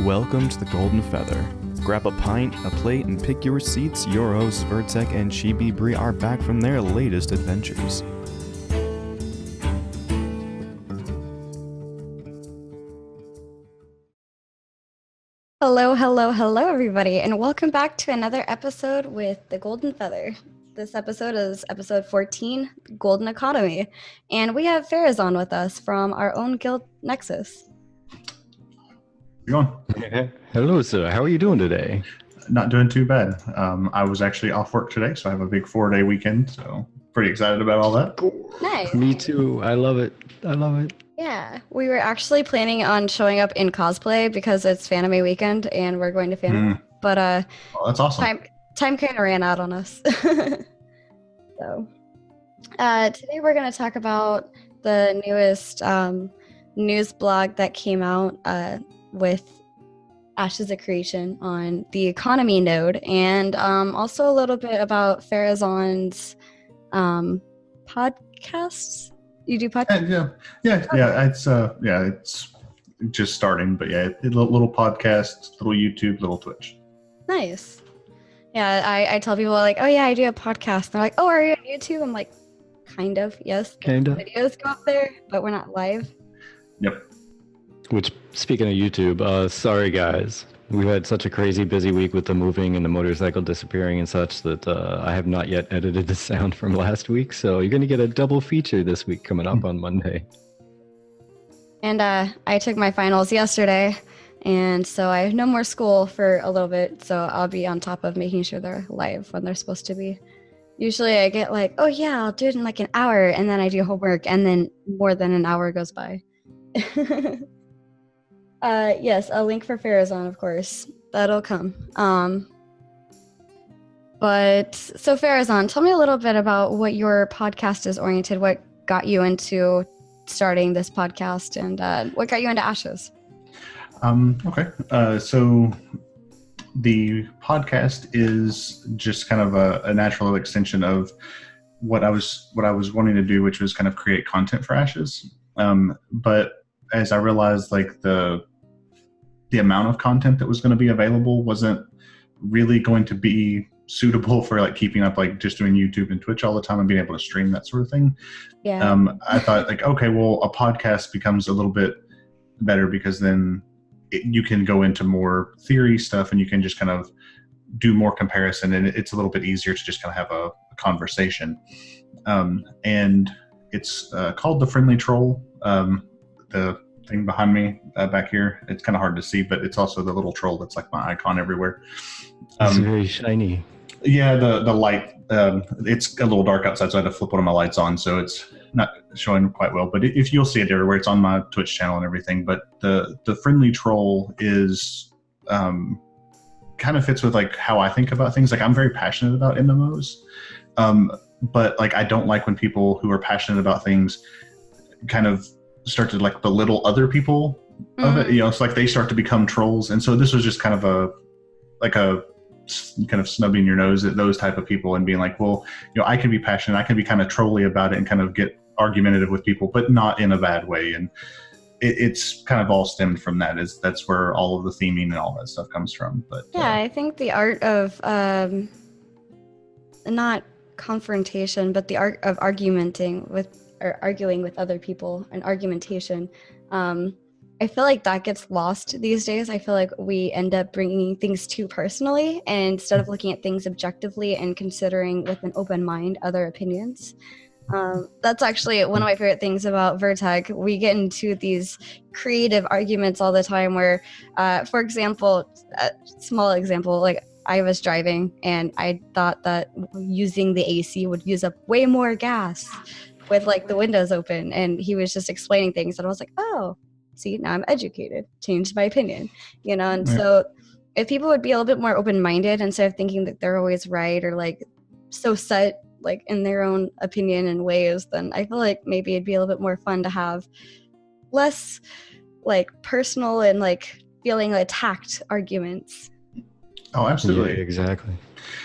Welcome to the Golden Feather. Grab a pint, a plate, and pick your seats. Your hosts, Virtek and Chibi Bree, are back from their latest adventures. Hello, everybody, and welcome back to another episode with the Golden Feather. This episode is episode 14, Golden Economy, and we have Pharazon with us from our own guild, Nexus. How's it going? Hello, sir. How are you doing today? Not doing too bad. I was actually off work today, so I have a big 4-day weekend, so pretty excited about all that. Cool. Nice. Me too. I love it. Yeah, we were actually planning on showing up in cosplay because it's Fanime weekend and we're going to Fanime. But oh, that's awesome. Time kind of ran out on us. So today we're going to talk about the newest news blog that came out with Ashes of Creation on the economy node, and also a little bit about Pharazon's podcasts. You do podcasts? Yeah. It's just starting, but yeah, little podcast, little YouTube, little Twitch. Nice. Yeah, I tell people like, oh yeah, I do a podcast. And they're like, oh, are you on YouTube? I'm like, kind of, yes. Kind of. Videos go up there, but we're not live. Yep. Which, speaking of YouTube, sorry guys. We've had such a crazy busy week with the moving and the motorcycle disappearing and such that I have not yet edited the sound from last week. So you're going to get a double feature this week coming up on Monday. And I took my finals yesterday, and so I have no more school for a little bit. So I'll be on top of making sure they're live when they're supposed to be. Usually I get like, oh yeah, I'll do it in like an hour, and then I do homework, and then more than an hour goes by. Yes, a link for Pharazon, of course. That'll come. But so Pharazon, tell me a little bit about what your podcast is oriented, what got you into starting this podcast, and what got you into Ashes? Okay. So the podcast is just kind of a natural extension of what I was wanting to do, which was kind of create content for Ashes. But as I realized, like the amount of content that was going to be available wasn't really going to be suitable for like keeping up, like just doing YouTube and Twitch all the time and being able to stream that sort of thing. Yeah. I thought like, okay, well, a podcast becomes a little bit better because then you can go into more theory stuff and you can just kind of do more comparison, and it's a little bit easier to just kind of have a conversation. And it's called The Friendly Troll. The thing behind me back here, it's kind of hard to see, but it's also the little troll that's like my icon everywhere. It's very shiny. Yeah, the light, it's a little dark outside, so I had to flip one of my lights on, so it's not showing quite well, but if you'll see it everywhere, it's on my Twitch channel and everything. But the Friendly Troll is kind of fits with like how I think about things. Like I'm very passionate about MMOs, but like I don't like when people who are passionate about things kind of start to like belittle other people of it. It's like they start to become trolls. And so this was just kind of a kind of snubbing your nose at those type of people and being like, well, I can be passionate, I can be kind of trolly about it and kind of get argumentative with people, but not in a bad way. And it's kind of all stemmed from that. That's where all of the theming and all that stuff comes from. But yeah, I think the art of not confrontation, but the art of arguing with other people and argumentation. I feel like that gets lost these days. I feel like we end up bringing things too personally, and instead of looking at things objectively and considering with an open mind other opinions. That's actually one of my favorite things about Virtek. We get into these creative arguments all the time where, for example, a small example, like I was driving and I thought that using the AC would use up way more gas with like the windows open, and he was just explaining things and I was like, oh, see, now I'm educated, changed my opinion, and so if people would be a little bit more open-minded instead of thinking that they're always right or like so set like in their own opinion and ways, then I feel like maybe it'd be a little bit more fun to have less like personal and like feeling attacked arguments. Oh, absolutely. Yeah, exactly.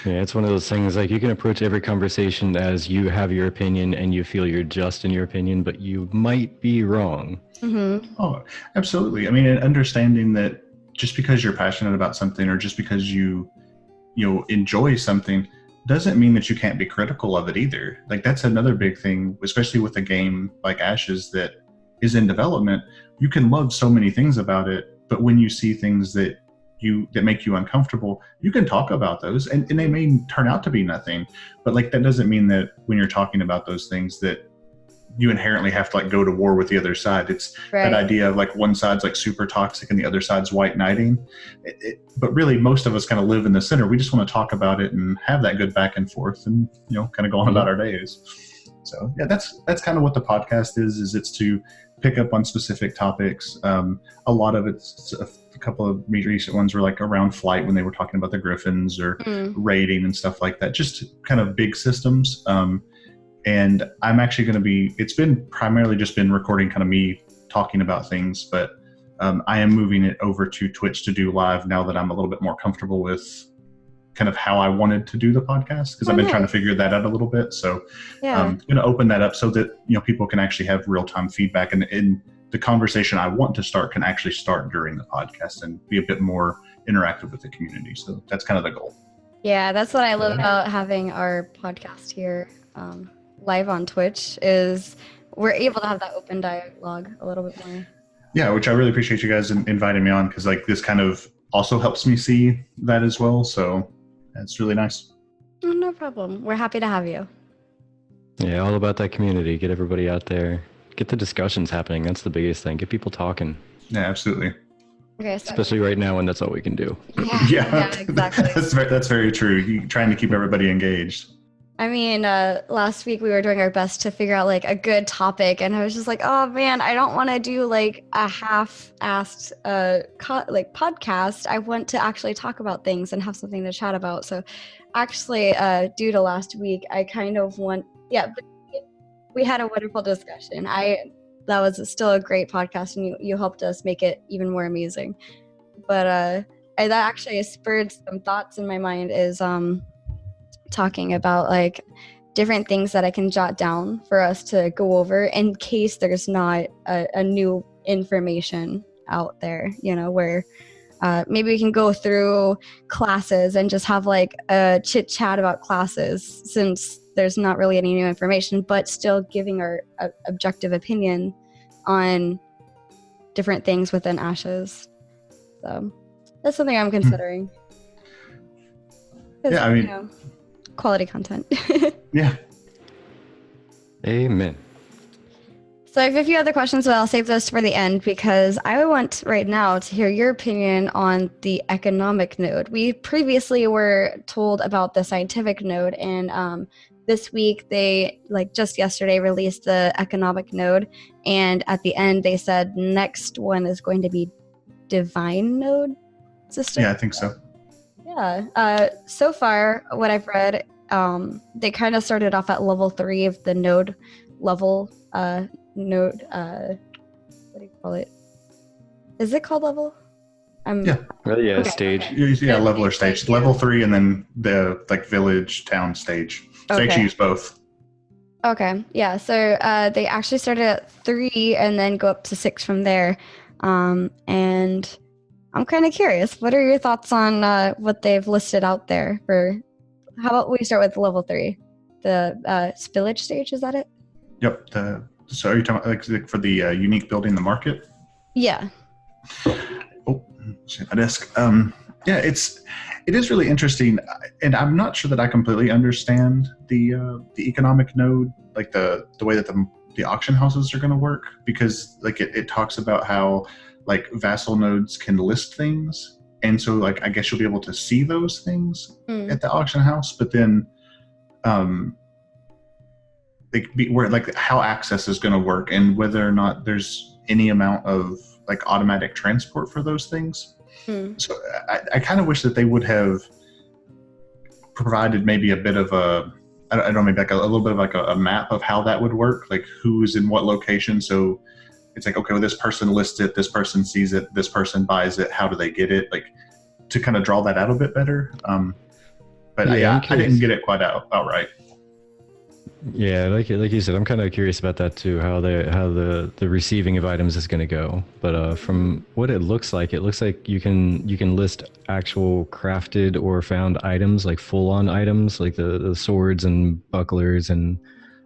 Yeah, it's one of those things like you can approach every conversation as you have your opinion and you feel you're just in your opinion, but you might be wrong. Mm-hmm. Oh, absolutely. I mean, understanding that just because you're passionate about something or just because you enjoy something doesn't mean that you can't be critical of it either. Like that's another big thing, especially with a game like Ashes that is in development. You can love so many things about it, but when you see things that make you uncomfortable, you can talk about those, and they may turn out to be nothing. But like that doesn't mean that when you're talking about those things that you inherently have to like go to war with the other side. It's that idea of like one side's like super toxic and the other side's white knighting. But really, most of us kind of live in the center. We just want to talk about it and have that good back and forth, and kind of go on about our days. So yeah, that's kind of what the podcast is it's to pick up on specific topics. A lot of it's a couple of recent ones were like around flight when they were talking about the Griffins or raiding and stuff like that. Just kind of big systems. And I'm actually going to be, it's been primarily just been recording kind of me talking about things, but I am moving it over to Twitch to do live now that I'm a little bit more comfortable with kind of how I wanted to do the podcast, because I've been trying to figure that out a little bit. So I'm going to open that up so that people can actually have real-time feedback, and the conversation I want to start can actually start during the podcast and be a bit more interactive with the community. So that's kind of the goal. Yeah, that's what I love about having our podcast here live on Twitch, is we're able to have that open dialogue a little bit more. Yeah, which I really appreciate you guys inviting me on, because like this kind of also helps me see that as well. So it's really nice. Oh, no problem. We're happy to have you. Yeah, all about that community. Get everybody out there. Get the discussions happening. That's the biggest thing. Get people talking. Yeah, absolutely. Okay, so especially right now when that's all we can do. Yeah, exactly. That's very true. Trying to keep everybody engaged. I mean, last week we were doing our best to figure out like a good topic, and I was just like, oh man, I don't want to do like a half-assed podcast. I want to actually talk about things and have something to chat about. So actually, due to last week, I kind of but we had a wonderful discussion. That was still a great podcast, and you helped us make it even more amazing. But that actually spurred some thoughts in my mind, is talking about like different things that I can jot down for us to go over in case there's not a new information out there, where maybe we can go through classes and just have like a chit chat about classes, since there's not really any new information, but still giving our objective opinion on different things within Ashes. So that's something I'm considering. Yeah, I mean, quality content. Yeah. Amen. So I have a few other questions, but I'll save those for the end, because I want right now to hear your opinion on the economic node. We previously were told about the scientific node, and this week they, like just yesterday, released the economic node, and at the end they said next one is going to be divine node system. Yeah, I think so. Yeah. So far, what I've read, they kind of started off at level 3 of the node level. Node. What do you call it? Is it called level? Yeah. Yeah. Okay. Stage. Yeah, level or stage. Level 3, and then the like village town stage. So they actually use both. Okay. Yeah. So they actually started at 3 and then go up to 6 from there. And I'm kind of curious. What are your thoughts on what they've listed out there? How about we start with level 3, the spillage stage? Is that it? Yep. So are you talking about like for the unique building, the market? Yeah. Oh, my desk. Yeah, it is really interesting, and I'm not sure that I completely understand the economic node, like the way that the auction houses are going to work, because like it talks about how like vassal nodes can list things, and so like I guess you'll be able to see those things at the auction house, but then where like how access is going to work, and whether or not there's any amount of like automatic transport for those things. So I kind of wish that they would have provided maybe a bit of I don't know, maybe like a little bit of like a map of how that would work, like who's in what location. So it's like, okay, well, this person lists it, this person sees it, this person buys it, how do they get it? Like to kind of draw that out a bit better. But yeah, I didn't get it quite outright. Yeah, like you said, I'm kind of curious about that too. How the receiving of items is going to go. But from what it looks like you can list actual crafted or found items, like full on items, like the swords and bucklers and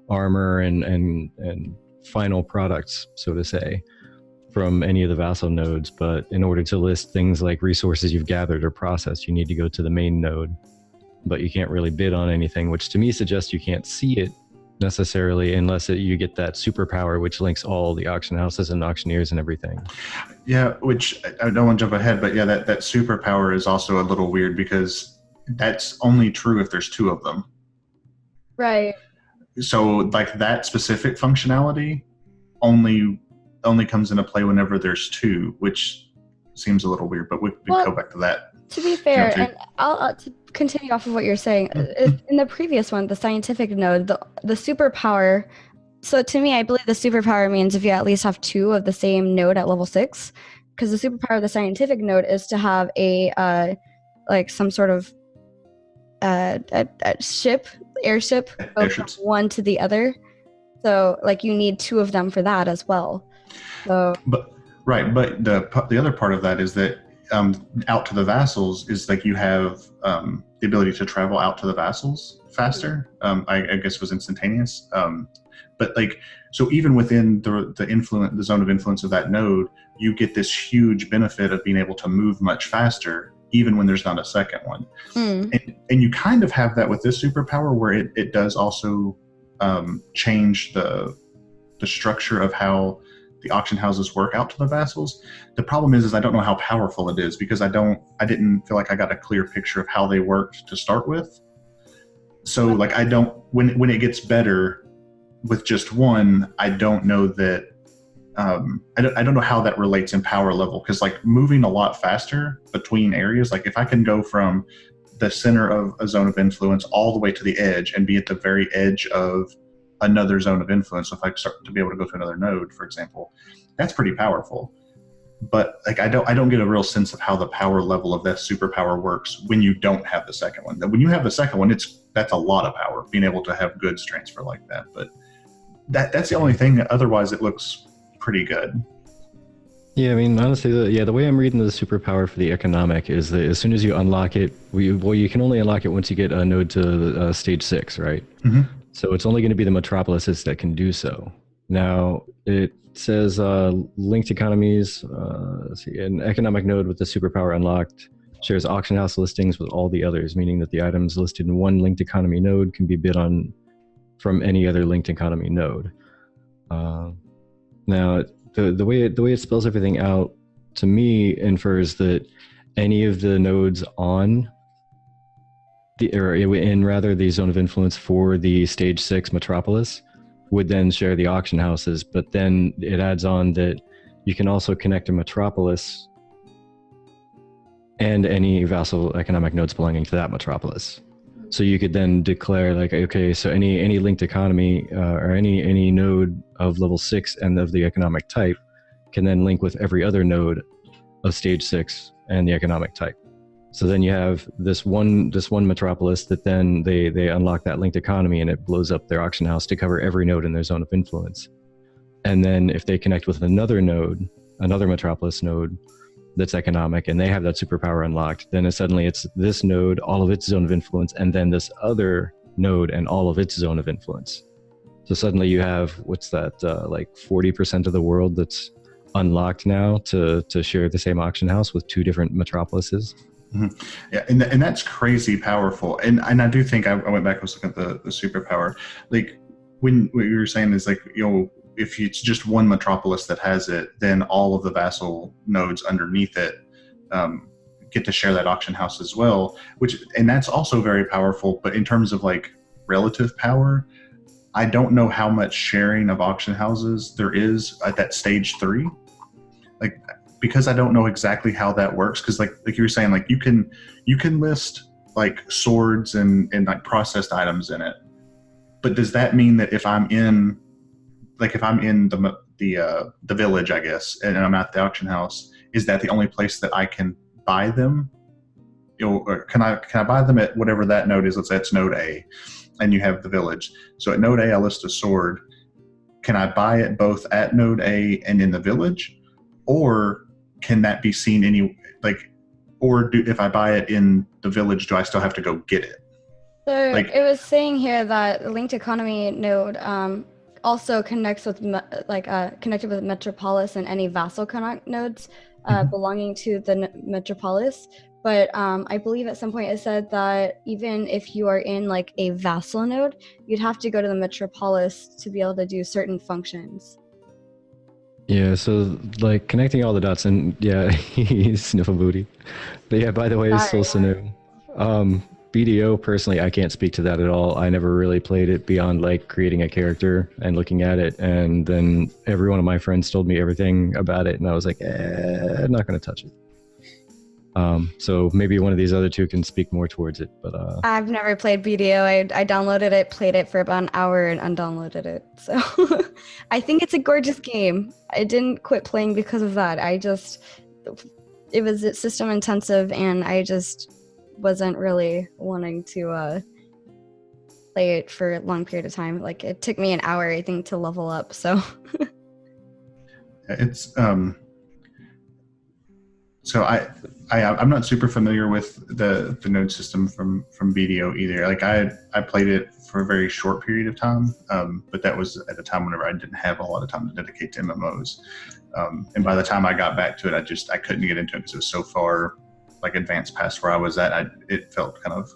armor and final products, so to say, from any of the vassal nodes. But in order to list things like resources you've gathered or processed, you need to go to the main node. But you can't really bid on anything, which to me suggests you can't see it necessarily unless you get that superpower, which links all the auction houses and auctioneers and everything. Yeah, which I don't want to jump ahead, but yeah, that superpower is also a little weird because that's only true if there's two of them. Right. So like that specific functionality only comes into play whenever there's two, which seems a little weird, but we can go back to that. To be fair, and I'll to continue off of what you're saying, in the previous one, the scientific node, the superpower. So to me, I believe the superpower means if you at least have two of the same node at level 6, because the superpower of the scientific node is to have a like some sort of a airship, go from one to the other. So like you need two of them for that as well. So. But the other part of that is that. Out to the vassals is like you have the ability to travel out to the vassals faster. I guess was instantaneous. But like so, even within the zone of influence of that node, you get this huge benefit of being able to move much faster, even when there's not a second one. And you kind of have that with this superpower, where it does also change the structure of how the auction houses work out to the vassals. The problem is I don't know how powerful it is because I didn't feel like I got a clear picture of how they worked to start with. So like I don't, when it gets better with just one, I don't know that, I don't know how that relates in power level. Cause like moving a lot faster between areas, like if I can go from the center of a zone of influence all the way to the edge and be at the very edge of another zone of influence. So if I start to be able to go to another node, for example, that's pretty powerful. But like I don't get a real sense of how the power level of that superpower works when you don't have the second one. When you have the second one, that's a lot of power, being able to have goods transfer like that. But that's the only thing. Otherwise, it looks pretty good. Yeah, I mean, honestly, the way I'm reading the superpower for the economic is that as soon as you unlock it, you can only unlock it once you get a node to stage 6, right? Mm-hmm. So it's only going to be the metropolises that can do so. Now, it says linked economies, let's see, an economic node with the superpower unlocked shares auction house listings with all the others, meaning that the items listed in one linked economy node can be bid on from any other linked economy node. Now, the way it spells everything out, to me, infers that any of the nodes on the zone of influence for the stage 6 metropolis would then share the auction houses, but then it adds on that you can also connect a metropolis and any vassal economic nodes belonging to that metropolis. So you could then declare like, okay, so any linked economy or any node of level 6 and of the economic type can then link with every other node of stage 6 and the economic type. So then you have this one metropolis that then they unlock that linked economy and it blows up their auction house to cover every node in their zone of influence. And then if they connect with another node, another metropolis node that's economic, and they have that superpower unlocked, then suddenly it's this node, all of its zone of influence, and then this other node and all of its zone of influence. So suddenly you have, what's that, like 40% of the world that's unlocked now to share the same auction house with two different metropolises. Mm-hmm. Yeah, and that's crazy powerful. And I do think I went back and was looking at the superpower. Like when what you were saying is like, you know, if it's just one metropolis that has it, then all of the vassal nodes underneath it get to share that auction house as well. And that's also very powerful. But in terms of like relative power, I don't know how much sharing of auction houses there is at that stage 3. Like, because I don't know exactly how that works. Because like you were saying, like you can list like swords and like processed items in it. But does that mean that if I'm in the village, I guess, and I'm at the auction house, is that the only place that I can buy them? You know, or can I buy them at whatever that node is? Let's say it's node A. and you have the village. So at node A, I list a sword. Can I buy it both at node A and in the village? Or can that be seen if I buy it in the village, do I still have to go get it? So it was saying here that the linked economy node also connects with connected with Metropolis and any vassal connect nodes belonging to the Metropolis. But I believe at some point it said that even if you are in like a vassal node, you'd have to go to the Metropolis to be able to do certain functions. Yeah, so like connecting all the dots, and yeah, he's sniffle booty. But yeah, by the way, it's still Sanu. BDO, personally, I can't speak to that at all. I never really played it beyond like creating a character and looking at it, and then every one of my friends told me everything about it, and I was like, I'm not going to touch it. So maybe one of these other two can speak more towards it, but I've never played BDO. I downloaded it, played it for about an hour, and undownloaded it. So I think it's a gorgeous game. I didn't quit playing because of that. It was system intensive, and I just wasn't really wanting to play it for a long period of time. Like it took me an hour, I think, to level up. So it's so I'm not super familiar with the node system from BDO either. Like I played it for a very short period of time, but that was at a time whenever I didn't have a lot of time to dedicate to MMOs. And by the time I got back to it, I couldn't get into it because it was so far like advanced past where I was at. It felt kind of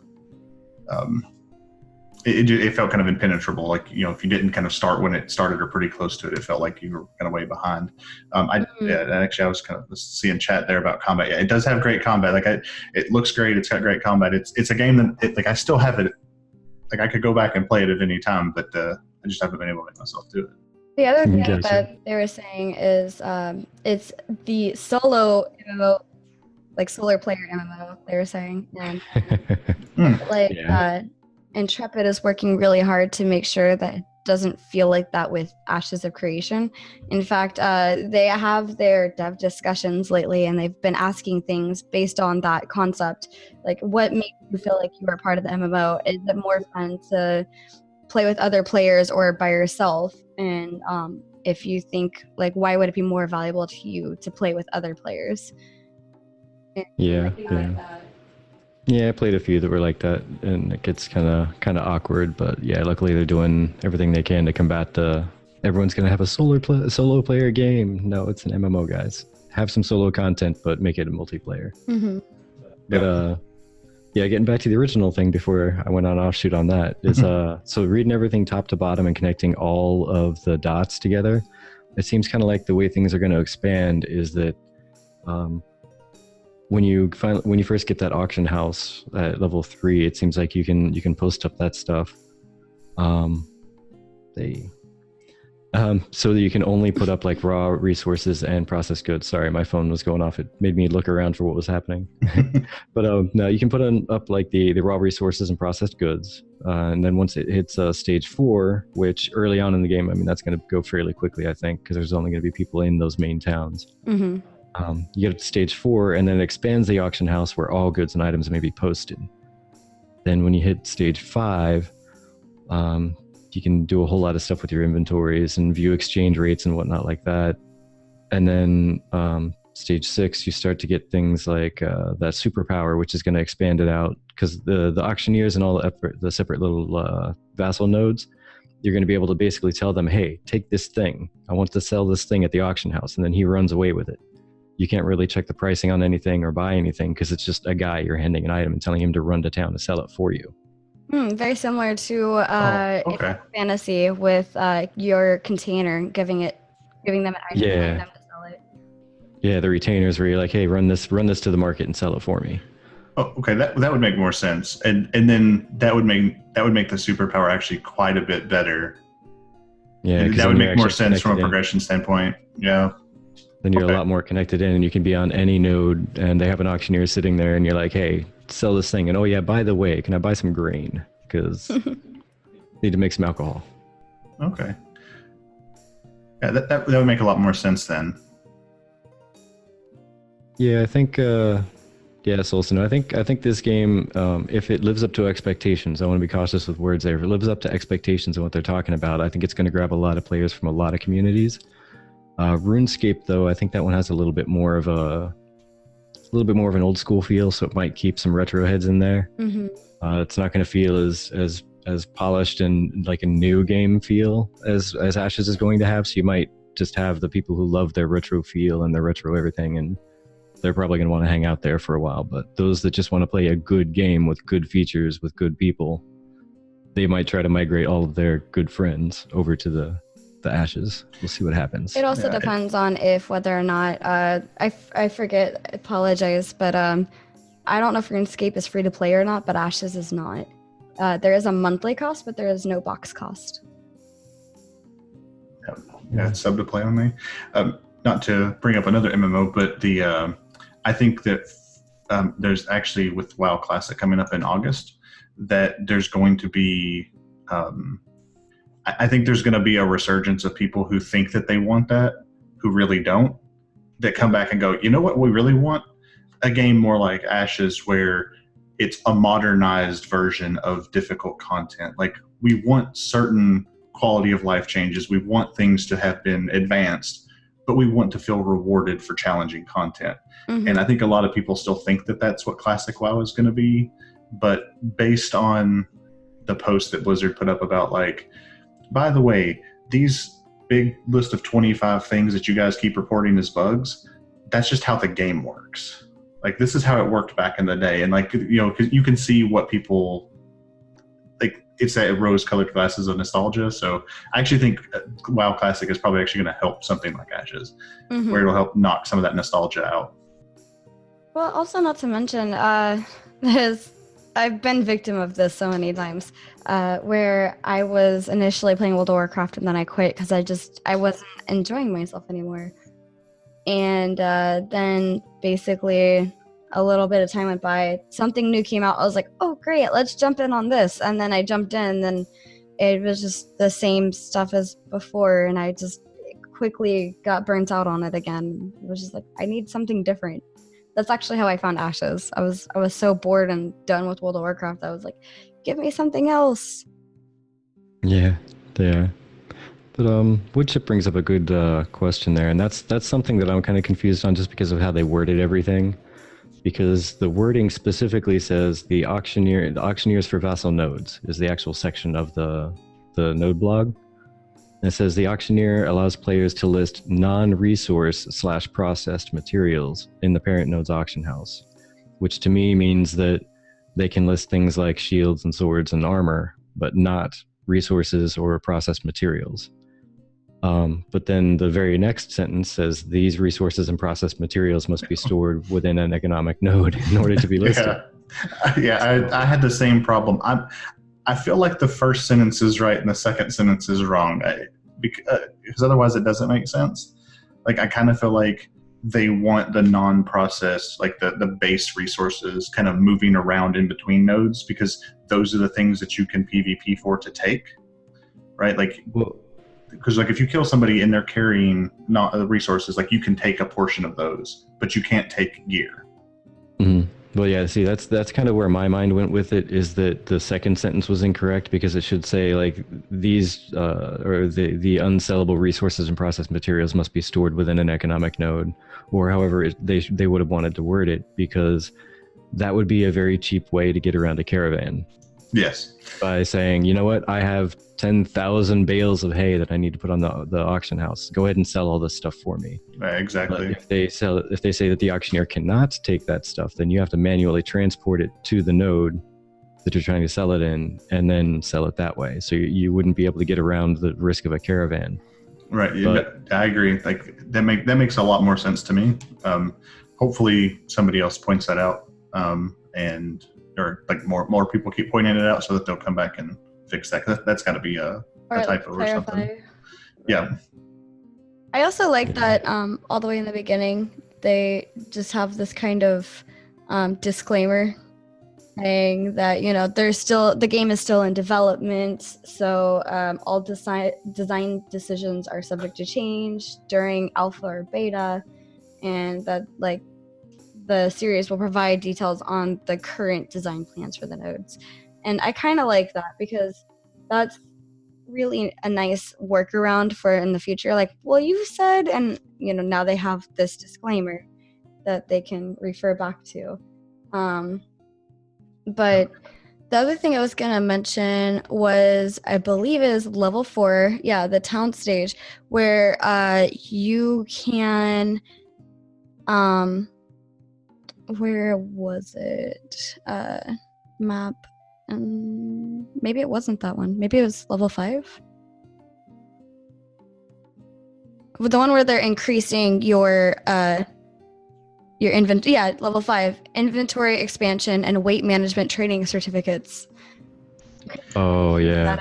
it felt kind of impenetrable. Like, you know, if you didn't kind of start when it started or pretty close to it, it felt like you were kind of way behind. Actually, I was kind of seeing chat there about combat. Yeah, it does have great combat. Like it looks great. It's got great combat. It's a game that I still have it. Like I could go back and play it at any time, but I just haven't been able to make myself do it. The other thing that they were saying is it's the solo MMO, like solar player MMO, they were saying. And Intrepid is working really hard to make sure that it doesn't feel like that with Ashes of Creation. In fact, they have their dev discussions lately, and they've been asking things based on that concept. Like, what makes you feel like you are part of the MMO? Is it more fun to play with other players or by yourself? And if you think, like, why would it be more valuable to you to play with other players? Yeah. Yeah, I played a few that were like that, and it gets kind of awkward. But yeah, luckily they're doing everything they can to combat the everyone's gonna have a solo player game. No, it's an MMO, guys. Have some solo content, but make it a multiplayer. Mm-hmm. But yeah, getting back to the original thing before I went on offshoot on that is so reading everything top to bottom and connecting all of the dots together. It seems kind of like the way things are going to expand is that. When you first get that auction house at level 3, it seems like you can post up that stuff. So that you can only put up like raw resources and processed goods. Sorry, my phone was going off. It made me look around for what was happening. But no, you can put up like the raw resources and processed goods. And then once it hits stage 4, which early on in the game, I mean, that's going to go fairly quickly, I think, because there's only going to be people in those main towns. Mm-hmm. You get to stage 4, and then it expands the auction house where all goods and items may be posted. Then when you hit stage 5, you can do a whole lot of stuff with your inventories and view exchange rates and whatnot like that. And then stage 6, you start to get things like that superpower, which is going to expand it out, because the auctioneers and all the separate little vassal nodes, you're going to be able to basically tell them, hey, take this thing. I want to sell this thing at the auction house. And then he runs away with it. You can't really check the pricing on anything or buy anything because it's just a guy you're handing an item and telling him to run to town to sell it for you. Very similar to Fantasy with your container, giving them an item and them to sell it. Yeah, the retainers where you're like, hey, run this to the market and sell it for me. Oh, okay, that would make more sense, and then that would make the superpower actually quite a bit better. Yeah, that would make more sense from a progression standpoint. Yeah. Then you're a lot more connected in, and you can be on any node, and they have an auctioneer sitting there, and you're like, hey, sell this thing. And oh yeah, by the way, can I buy some grain? Because need to make some alcohol. Okay. Yeah, that would make a lot more sense then. Yeah, I think, Yeah, Solson. I think this game, if it lives up to expectations, I want to be cautious with words there. If it lives up to expectations and what they're talking about, I think it's going to grab a lot of players from a lot of communities. RuneScape, though, I think that one has a little bit more of an old school feel, so it might keep some retro heads in there. Mm-hmm. It's not going to feel as polished and like a new game feel as Ashes is going to have. So you might just have the people who love their retro feel and their retro everything, and they're probably going to want to hang out there for a while. But those that just want to play a good game with good features, with good people, they might try to migrate all of their good friends over to the Ashes. We'll see what happens. It also depends on whether or not I forget. I apologize, but I don't know if RuneScape is free to play or not. But Ashes is not. There is a monthly cost, but there is no box cost. Yeah, it's sub to play only. Not to bring up another MMO, but I think that there's actually with WoW Classic coming up in August, that there's going to be, I think there's going to be a resurgence of people who think that they want that, who really don't, that come back and go, you know what we really want? A game more like Ashes where it's a modernized version of difficult content. Like we want certain quality of life changes. We want things to have been advanced, but we want to feel rewarded for challenging content. Mm-hmm. And I think a lot of people still think that that's what Classic WoW is going to be. But based on the post that Blizzard put up about like, by the way, these big list of 25 things that you guys keep reporting as bugs, that's just how the game works. Like this is how it worked back in the day. And like, you know, 'cause you can see what people like, it's that rose-colored glasses of nostalgia. So I actually think WoW Classic is probably actually going to help something like Ashes, mm-hmm. where it'll help knock some of that nostalgia out. Well, also not to mention, I've been victim of this so many times, where I was initially playing World of Warcraft and then I quit because I wasn't enjoying myself anymore. And then basically a little bit of time went by, something new came out. I was like, oh, great, let's jump in on this. And then I jumped in and then it was just the same stuff as before. And I just quickly got burnt out on it again. It was just like, I need something different. That's actually how I found Ashes. I was so bored and done with World of Warcraft. I was like, give me something else. Yeah, they are. But Woodchip brings up a good question there, and that's something that I'm kind of confused on just because of how they worded everything. Because the wording specifically says the auctioneers for vassal nodes is the actual section of the node blog. And it says the auctioneer allows players to list non-resource/processed materials in the parent node's auction house, which to me means that they can list things like shields and swords and armor, but not resources or processed materials. But then the very next sentence says these resources and processed materials must be stored within an economic node in order to be listed. I had the same problem. I feel like the first sentence is right and the second sentence is wrong, because otherwise it doesn't make sense. Like I kind of feel like they want the non-processed, like the base resources kind of moving around in between nodes, because those are the things that you can PvP for to take, right? Like, because like if you kill somebody and they're carrying not resources, like you can take a portion of those, but you can't take gear. Mm-hmm. Well, yeah, see, that's kind of where my mind went with it, is that the second sentence was incorrect, because it should say like these or the unsellable resources and processed materials must be stored within an economic node, or however they would have wanted to word it, because that would be a very cheap way to get around a caravan. Yes. By saying, you know what, I have 10,000 bales of hay that I need to put on the auction house. Go ahead and sell all this stuff for me. Exactly. But if they say that the auctioneer cannot take that stuff, then you have to manually transport it to the node that you're trying to sell it in, and then sell it that way. So you wouldn't be able to get around the risk of a caravan. Right. But, I agree. Like that makes a lot more sense to me. Hopefully somebody else points that out, or like more people keep pointing it out so that they'll come back and fix that. That's got to be a typo or something. Yeah. I also like that all the way in the beginning, they just have this kind of disclaimer saying that, you know, the game is still in development, so all design decisions are subject to change during alpha or beta, and that like the series will provide details on the current design plans for the nodes. And I kind of like that because that's really a nice workaround for in the future. Like, well, you said, and now they have this disclaimer that they can refer back to. But the other thing I was going to mention was, I believe is level 4, the town stage, where you can, where was it? Map, and maybe it wasn't that one. Maybe it was level 5. The one where they're increasing your inventory, level 5, inventory expansion and weight management training certificates. Oh yeah.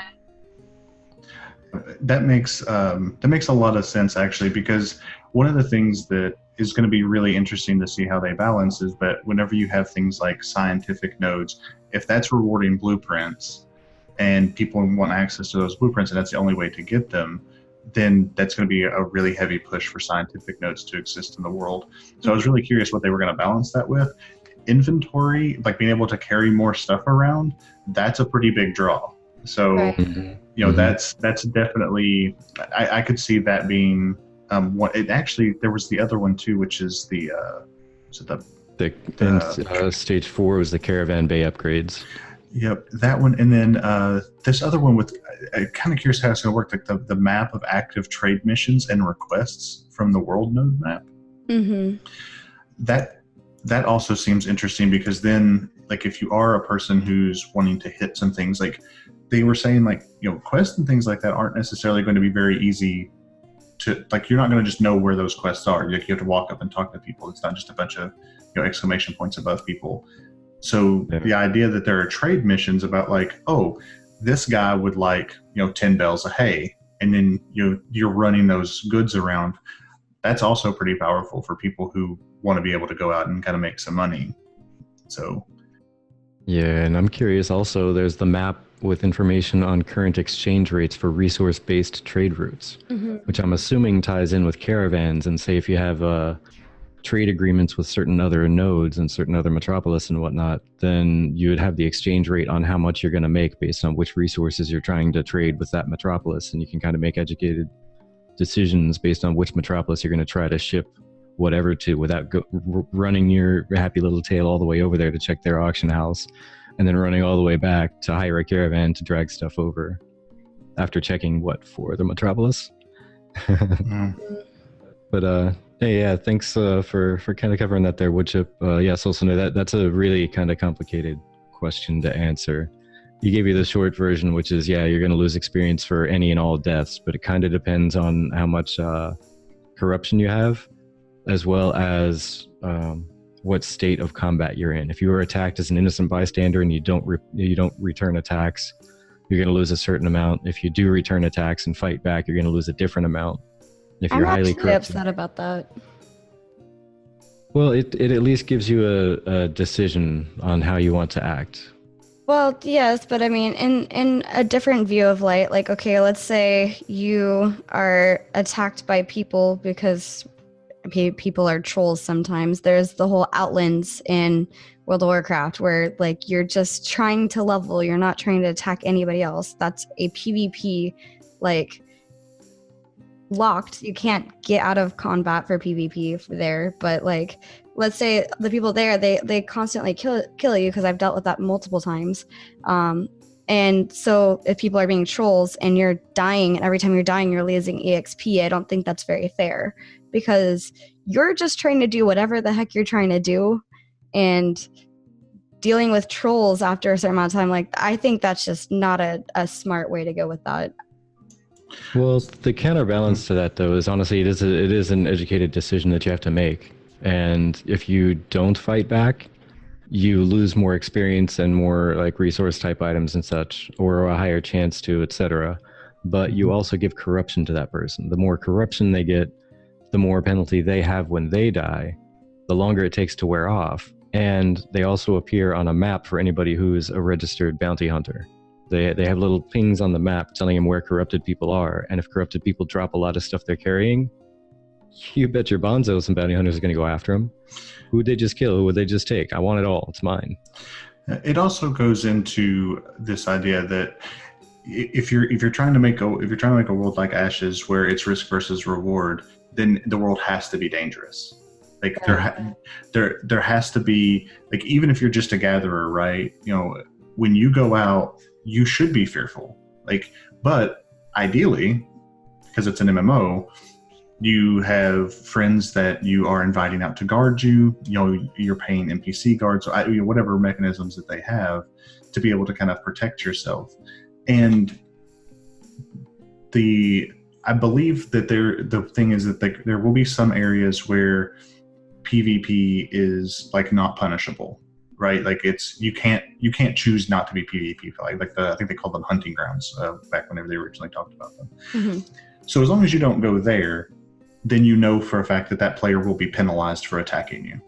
That makes a lot of sense, actually, because one of the things that is going to be really interesting to see how they balance is that whenever you have things like scientific nodes, if that's rewarding blueprints and people want access to those blueprints and that's the only way to get them, then that's going to be a really heavy push for scientific nodes to exist in the world. So I was really curious what they were going to balance that with. Inventory, like being able to carry more stuff around, that's a pretty big draw. So, Right. That's definitely, I could see that being there was the other one too, which is Stage 4 was the Caravan Bay upgrades. Yep, that one, and then this other one with, I'm kind of curious how it's going to work, like the map of active trade missions and requests from the world node map. Mm-hmm. That also seems interesting, because then, like, if you are a person who's wanting to hit some things, like they were saying, like, quests and things like that aren't necessarily going to be very easy to, like, you're not going to just know where those quests are. Like, you have to walk up and talk to people. It's not just a bunch of exclamation points above people. So the idea that there are trade missions about, like, oh, this guy would like 10 bales of hay, and then you're running those goods around, that's also pretty powerful for people who want to be able to go out and kind of make some money. So yeah, and I'm curious also, there's the map with information on current exchange rates for resource-based trade routes, which I'm assuming ties in with caravans. And say if you have trade agreements with certain other nodes and certain other metropolis and whatnot, then you would have the exchange rate on how much you're going to make based on which resources you're trying to trade with that metropolis. And you can kind of make educated decisions based on which metropolis you're going to try to ship whatever to, without running your happy little tail all the way over there to check their auction house, and then running all the way back to hire a caravan to drag stuff over after checking for the metropolis. But hey, yeah, thanks for kind of covering that there, Woodchip. Yes, also know that's a really kind of complicated question to answer. You gave you the short version, which is, you're going to lose experience for any and all deaths, but it kind of depends on how much corruption you have, as well as what state of combat you're in. If you were attacked as an innocent bystander and you don't return attacks, you're going to lose a certain amount. If you do return attacks and fight back, you're going to lose a different amount. If you're highly corrupted, I'm upset about that. Well, it at least gives you a decision on how you want to act. Well, yes, but I mean, in a different view of light, like, okay, let's say you are attacked by people because people are trolls sometimes. There's the whole Outlands in World of Warcraft where, like, you're just trying to level, you're not trying to attack anybody else. That's a PvP, like, locked. You can't get out of combat for PvP there, but, like, let's say the people there, they constantly kill you, because I've dealt with that multiple times. And so if people are being trolls and you're dying, and every time you're dying you're losing EXP, I don't think that's very fair, because you're just trying to do whatever the heck you're trying to do, and dealing with trolls after a certain amount of time, like, I think that's just not a smart way to go with that. Well, the counterbalance to that, though, is honestly it is an educated decision that you have to make. And if you don't fight back, you lose more experience and more, like, resource type items and such, or a higher chance to, etc. But you also give corruption to that person. The more corruption they get, the more penalty they have when they die, the longer it takes to wear off. And they also appear on a map for anybody who's a registered bounty hunter. They have little pings on the map telling them where corrupted people are, and if corrupted people drop a lot of stuff they're carrying, You bet your bonzo some bounty hunters are going to go after him. Who would they just kill? Who would they just take? I want it all. It's mine. It also goes into this idea that if you're trying to make a world like Ashes where it's risk versus reward, then the world has to be dangerous. Like there has to be, like, even if you're just a gatherer, right? You know, when you go out, you should be fearful. Like, but ideally, because it's an MMO, you have friends that you are inviting out to guard you. You know, you're paying NPC guards, or whatever mechanisms that they have to be able to kind of protect yourself. And I believe that the thing is that there will be some areas where PvP is like not punishable, right? Like you can't choose not to be PvP. I think they called them hunting grounds back whenever they originally talked about them. Mm-hmm. So as long as you don't go there, then you know for a fact that player will be penalized for attacking you.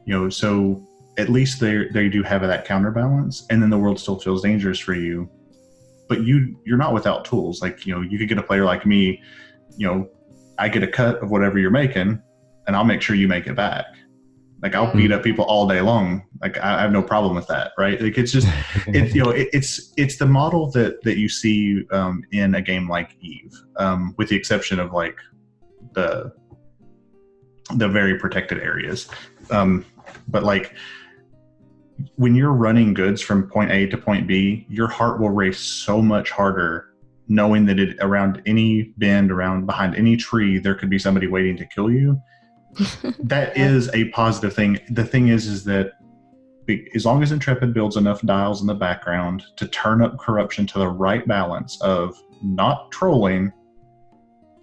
You know, so at least they do have that counterbalance, and then the world still feels dangerous for you. But you're not without tools. Like, you know, you could get a player like me, you know, I get a cut of whatever you're making, and I'll make sure you make it back. Like, I'll beat up people all day long. Like, I have no problem with that, right? Like, it's just, it's the model that you see in a game like Eve, with the exception of like the very protected areas. But like, when you're running goods from point A to point B, your heart will race so much harder knowing that around any bend, around behind any tree, there could be somebody waiting to kill you. That is a positive thing. The thing is that as long as Intrepid builds enough dials in the background to turn up corruption to the right balance of not trolling,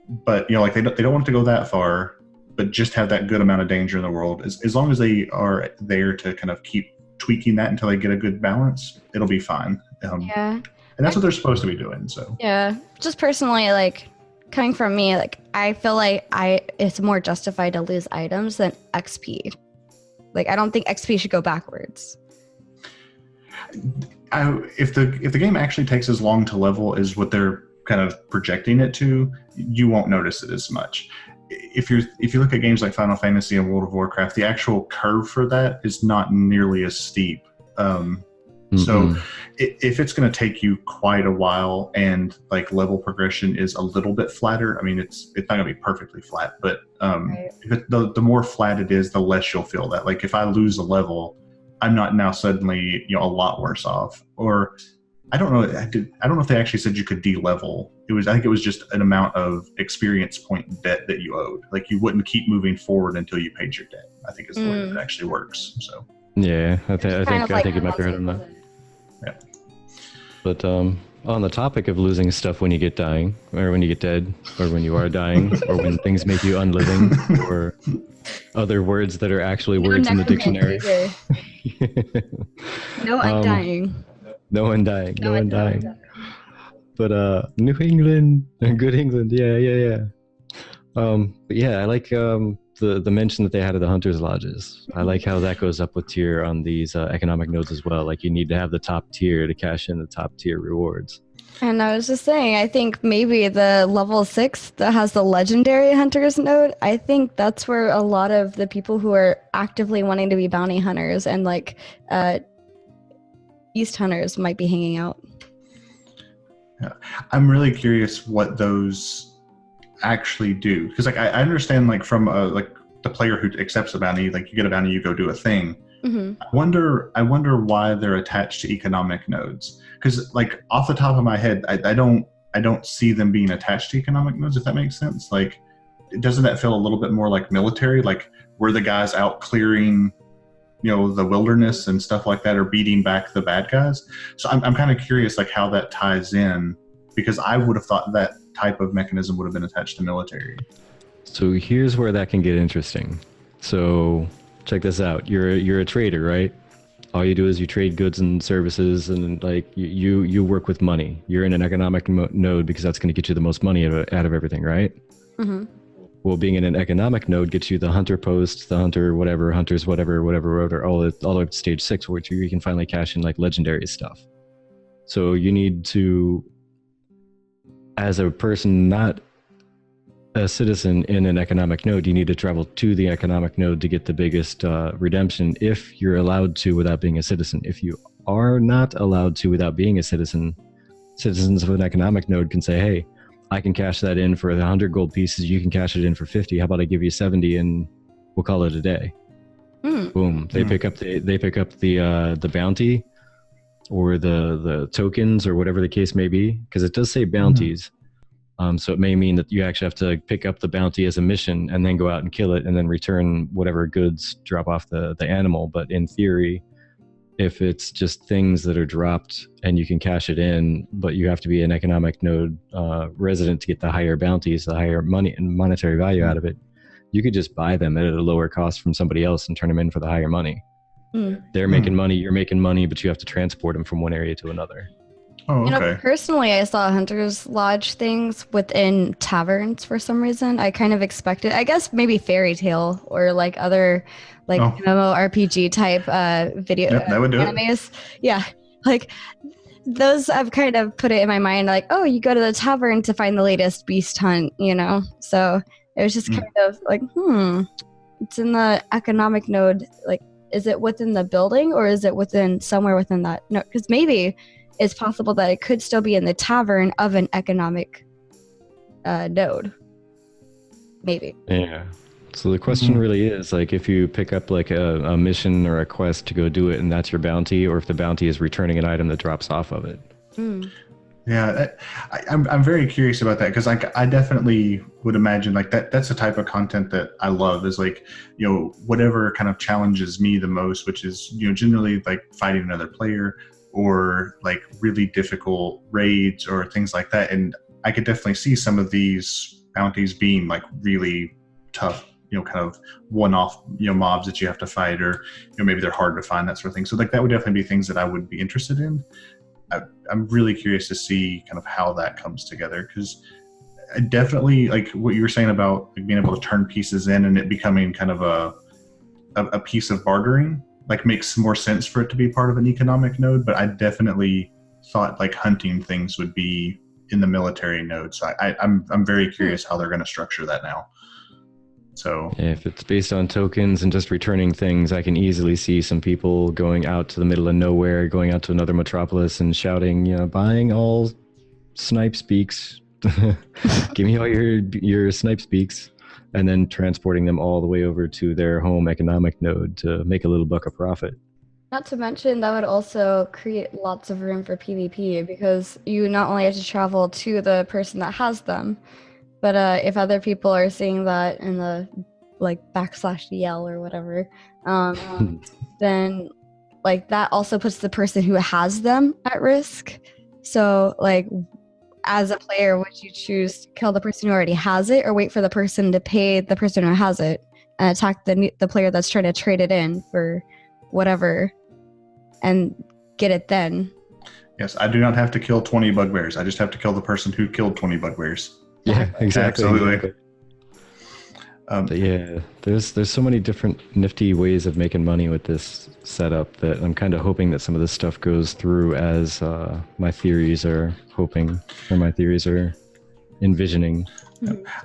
but, you know, like they don't want it to go that far, but just have that good amount of danger in the world. As long as they are there to kind of keep tweaking that until they get a good balance, it'll be fine. Yeah. And that's what they're supposed to be doing. So yeah, just personally, like, coming from me, like, I feel like it's more justified to lose items than XP. Like, I don't think XP should go backwards. If the game actually takes as long to level as what they're kind of projecting it to, you won't notice it as much. If you look at games like Final Fantasy and World of Warcraft, the actual curve for that is not nearly as steep. So if it's going to take you quite a while and like level progression is a little bit flatter, I mean, it's not going to be perfectly flat, but right. The more flat it is, the less you'll feel that. Like, if I lose a level, I'm not now suddenly, you know, a lot worse off. Or I don't know if they actually said you could de-level. I think it was just an amount of experience point debt that you owed. Like, you wouldn't keep moving forward until you paid your debt, I think is the way that it actually works. So yeah, I think you might be right on that. Yeah. But on the topic of losing stuff when you get dying, or when you get dead, or when you are dying, or when things make you unliving, or other words that are actually words in the dictionary. No undying. No undying. But New England, good England, yeah. But yeah, I like the mention that they had of the Hunters Lodges. I like how that goes up with tier on these economic nodes as well. Like, you need to have the top tier to cash in the top tier rewards. And I was just saying, I think maybe the level 6 that has the legendary hunters node, I think that's where a lot of the people who are actively wanting to be bounty hunters and like East hunters might be hanging out. Yeah. I'm really curious what those actually do, because like I understand, like, from like the player who accepts a bounty, like, you get a bounty, you go do a thing. I wonder why they're attached to economic nodes, because like off the top of my head, I don't see them being attached to economic nodes, if that makes sense. Like, doesn't that feel a little bit more like military? Like, we're the guys out clearing, you know, the wilderness and stuff like that, or beating back the bad guys. So I'm kind of curious, like, how that ties in, because I would have thought that type of mechanism would have been attached to military. So here's where that can get interesting. So check this out. You're a trader, right? All you do is you trade goods and services, and like you work with money. You're in an economic node because that's going to get you the most money out of everything, right? Well, being in an economic node gets you the hunter post, the hunter whatever, hunters whatever, all the way up to stage 6, where you can finally cash in like legendary stuff. So you need to, as a person not a citizen in an economic node, you need to travel to the economic node to get the biggest redemption if you're allowed to without being a citizen. If you are not allowed to without being a citizen, citizens of an economic node can say, hey, I can cash that in for 100 gold pieces. You can cash it in for 50. How about I give you 70 and we'll call it a day? Boom. They pick up the bounty or the tokens or whatever the case may be, because it does say bounties. So it may mean that you actually have to pick up the bounty as a mission and then go out and kill it and then return whatever goods drop off the animal. But in theory, if it's just things that are dropped and you can cash it in, but you have to be an economic node resident to get the higher bounties, the higher money and monetary value out of it, you could just buy them at a lower cost from somebody else and turn them in for the higher money. They're making money, you're making money, but you have to transport them from one area to another. Oh, okay. You know, personally, I saw Hunter's Lodge things within taverns for some reason. I kind of expected, I guess maybe Fairy Tale or like other like MMORPG type video that would do animes. Yeah, like those I've kind of put it in my mind like, oh, you go to the tavern to find the latest beast hunt, you know? So it was just kind of like, it's in the economic node. Like, is it within the building or is it within somewhere within that? No, because maybe it's possible that it could still be in the tavern of an economic node. Maybe. Yeah. So the question really is, like, if you pick up like a mission or a quest to go do it and that's your bounty, or if the bounty is returning an item that drops off of it. Yeah, I'm very curious about that, because like I definitely would imagine like that's the type of content that I love, is like, you know, whatever kind of challenges me the most, which is, you know, generally like fighting another player or like really difficult raids or things like that. And I could definitely see some of these bounties being like really tough, you know, kind of one-off, you know, mobs that you have to fight, or, you know, maybe they're hard to find, that sort of thing. So like that would definitely be things that I would be interested in. I'm really curious to see kind of how that comes together, because I definitely like what you were saying about like being able to turn pieces in and it becoming kind of a piece of bartering, like makes more sense for it to be part of an economic node. But I definitely thought like hunting things would be in the military node. So I'm very curious how they're going to structure that now. So yeah, if it's based on tokens and just returning things, I can easily see some people going out to the middle of nowhere, going out to another metropolis and shouting, you know, buying all snipe speaks. Give me all your snipe speaks, and then transporting them all the way over to their home economic node to make a little buck of profit. Not to mention that would also create lots of room for PvP, because you not only have to travel to the person that has them, but if other people are seeing that in the like /yell or whatever, then like that also puts the person who has them at risk. So like as a player, would you choose to kill the person who already has it, or wait for the person to pay the person who has it and attack the player that's trying to trade it in for whatever and get it then? yes, I do not have to kill 20 bugbears. I just have to kill the person who killed 20 bugbears. Yeah, exactly. Absolutely. But yeah, there's so many different nifty ways of making money with this setup that I'm kind of hoping that some of this stuff goes through as my theories are hoping, or my theories are envisioning.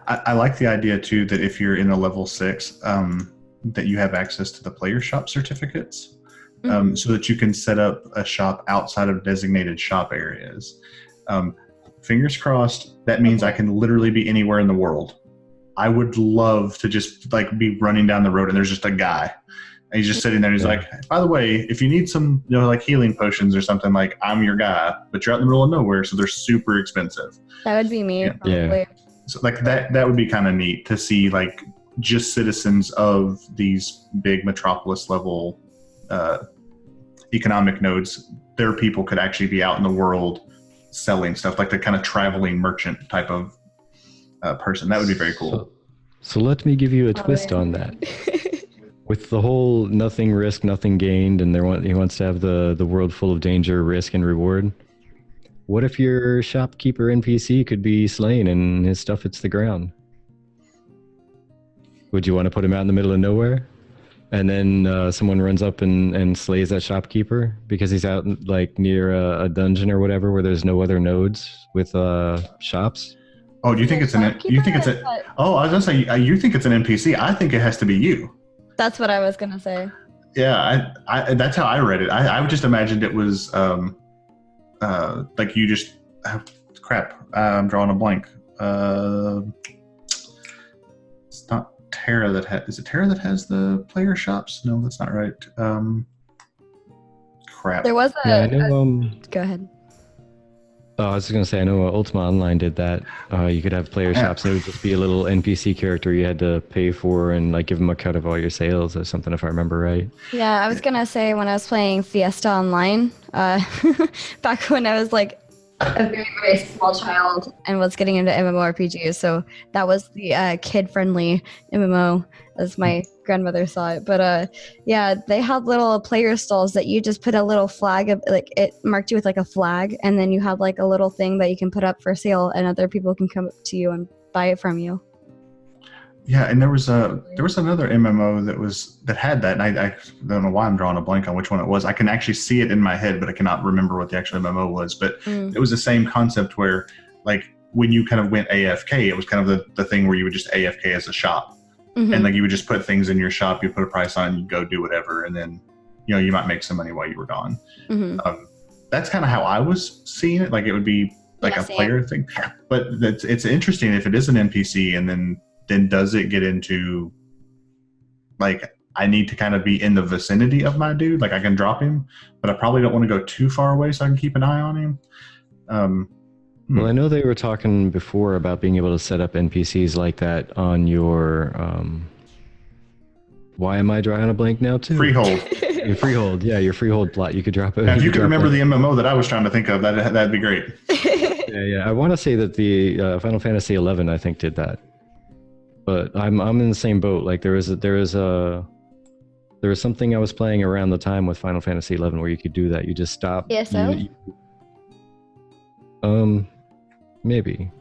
I like the idea too that if you're in a level 6, that you have access to the player shop certificates, so that you can set up a shop outside of designated shop areas. Fingers crossed, that means I can literally be anywhere in the world. I would love to just like be running down the road and there's just a guy. And he's just sitting there and he's like, by the way, if you need some, you know, like healing potions or something, like I'm your guy, but you're out in the middle of nowhere, so they're super expensive. That would be me, probably. Yeah. So like that would be kind of neat to see, like just citizens of these big metropolis level economic nodes, their people could actually be out in the world selling stuff, like the kind of traveling merchant type of person. That would be very cool. So let me give you a twist on that. With the whole nothing risk, nothing gained, and he wants to have the world full of danger, risk, and reward. What if your shopkeeper NPC could be slain and his stuff hits the ground? Would you want to put him out in the middle of nowhere? And then someone runs up and slays that shopkeeper because he's out like near a dungeon or whatever where there's no other nodes with shops? Oh, do you think it's an? You think it's a? Oh, I was gonna say you think it's an NPC. I think it has to be you. That's what I was gonna say. Yeah, I that's how I read it. I just imagined it was like you just crap. I'm drawing a blank. It's not Terra that is it Terra that has the player shops? No, that's not right. Crap. There was Yeah, I know. Go ahead. Oh, I was just gonna say, I know Ultima Online did that. You could have player shops, and it would just be a little NPC character you had to pay for, and like give them a cut of all your sales or something, if I remember right. Yeah, I was gonna say when I was playing Fiesta Online, back when I was like a very, very small child and was getting into MMORPGs, so that was the kid-friendly MMO, as my grandmother saw it. But yeah, they had little player stalls that you just put a little flag of, like it marked you with like a flag, and then you have like a little thing that you can put up for sale, and other people can come up to you and buy it from you. Yeah, and there was another MMO that had that, and I don't know why I'm drawing a blank on which one it was. I can actually see it in my head, but I cannot remember what the actual MMO was. But it was the same concept where, like, when you kind of went AFK, it was kind of the thing where you would just AFK as a shop, and like you would just put things in your shop, you put a price on, it, and you go do whatever, and then you might make some money while you were gone. That's kind of how I was seeing it. Like it would be like a player thing, but it's interesting if it is an NPC, and then does it get into like I need to kind of be in the vicinity of my dude, like I can drop him, but I probably don't want to go too far away so I can keep an eye on him. Well, I know they were talking before about being able to set up NPCs like that on your why am I drawing a blank now too? Freehold. Your Freehold, yeah, your Freehold plot. You could drop it. If you could remember the MMO that I was trying to think of, that'd be great. Yeah. I want to say that the Final Fantasy 11, I think, did that. But I'm in the same boat. Like there was something I was playing around the time with Final Fantasy 11 where you could do that. You just stop. ESO? Maybe.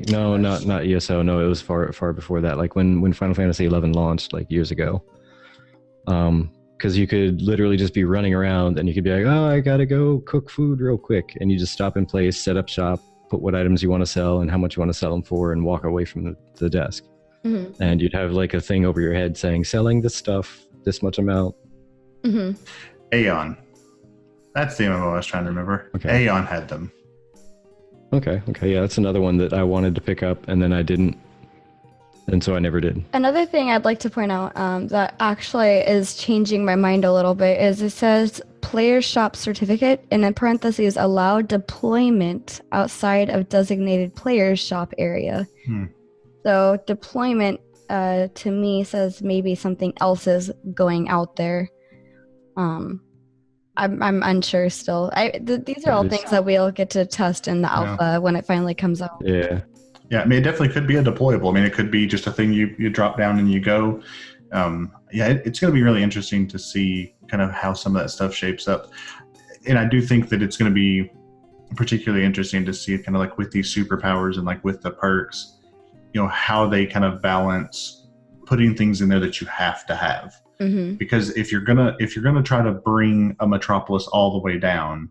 No, not ESO. No, it was far before that. Like when Final Fantasy 11 launched, like years ago. Because you could literally just be running around and you could be like, oh, I gotta go cook food real quick, and you just stop in place, set up shop, put what items you want to sell and how much you want to sell them for, and walk away from the desk. And you'd have like a thing over your head saying selling this stuff, this much amount. Aeon. That's the MMO I was trying to remember. Okay. Aeon had them. Okay. Yeah, that's another one that I wanted to pick up and then I didn't. And so I never did. Another thing I'd like to point out that actually is changing my mind a little bit is it says player shop certificate, and in parentheses, allow deployment outside of designated players shop area. So deployment to me says maybe something else is going out there. I'm unsure still. These are all things that we'll get to test in the alpha when it finally comes out. Yeah, I mean, it definitely could be a deployable. I mean, it could be just a thing you drop down and you go. It's going to be really interesting to see kind of how some of that stuff shapes up. And I do think that it's going to be particularly interesting to see kind of like with these superpowers and like with the perks, how they kind of balance putting things in there that you have to have. Because if you're gonna try to bring a metropolis all the way down,